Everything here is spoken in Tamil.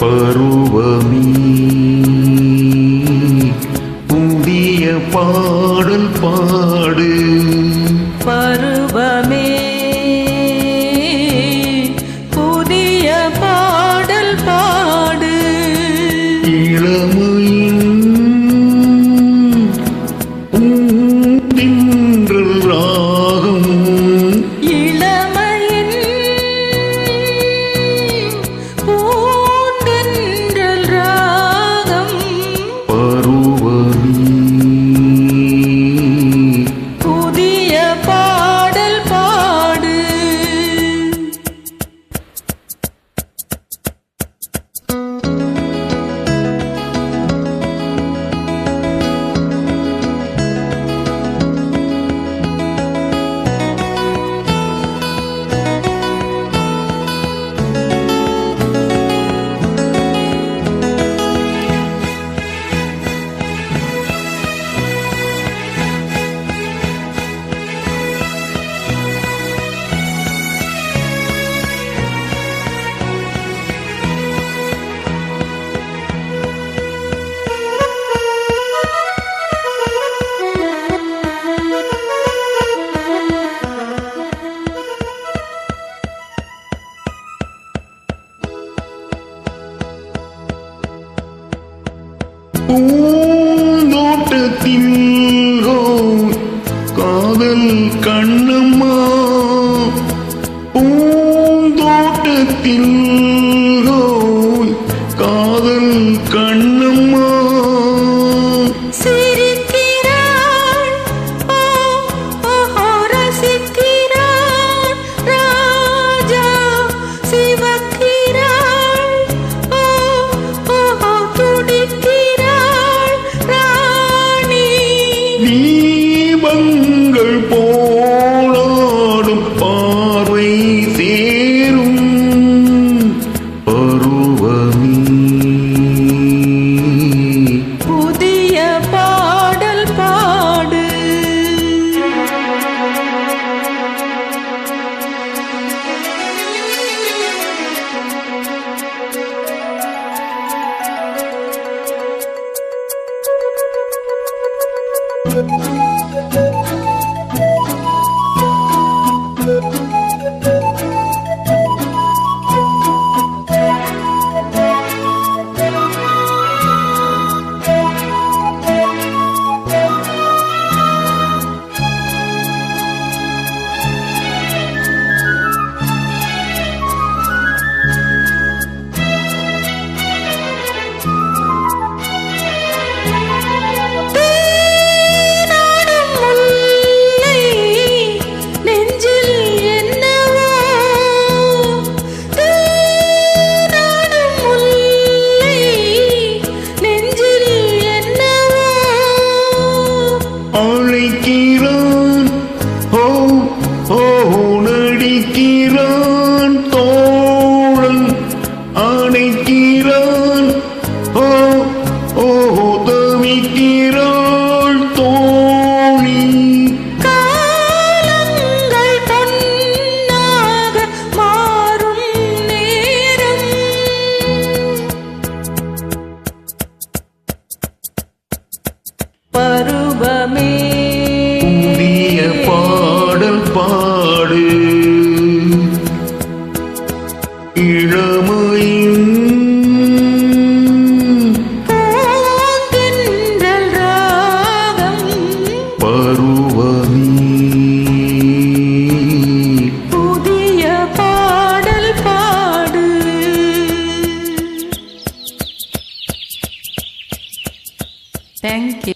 பருவமே புதிய பாடல் பாடு. பருவமே புதிய பாடல் பாடு. இளமையின் பூந்தென்றல் ராகம். இளமையின் பூந்தென்றல் ராகம். பருவமே புதிய பாடல் பாடு. பூந்தோட்டத்தில் காதல் கண்ணம்மா. பூந்தோட்டத்தில் காதல் கண்ணம்மா. சிரிக்கிறாள் ரசிக்கிறாள் ராஜா. சிவக்கிறாள் துடிக்கிறாள் ராணி. தீபங்கள் போலாடும் பார்வை சேரும். பருவமே புதிய பாடல் பாடு. அழைக்கிறான் ஓ ஓ நடிக்கிறான் தோழன். அணைக்கிறான் ஓ ஓ தவிக்கிறாள் தோழி. காலங்கள் பொன்னாக மாறும் நேரம். பருவமே புதிய பாடல் பாடு. இளமையின் பூந்தென்றல் ராகம். பருவமே புதிய பாடல் பாடு. Thank you.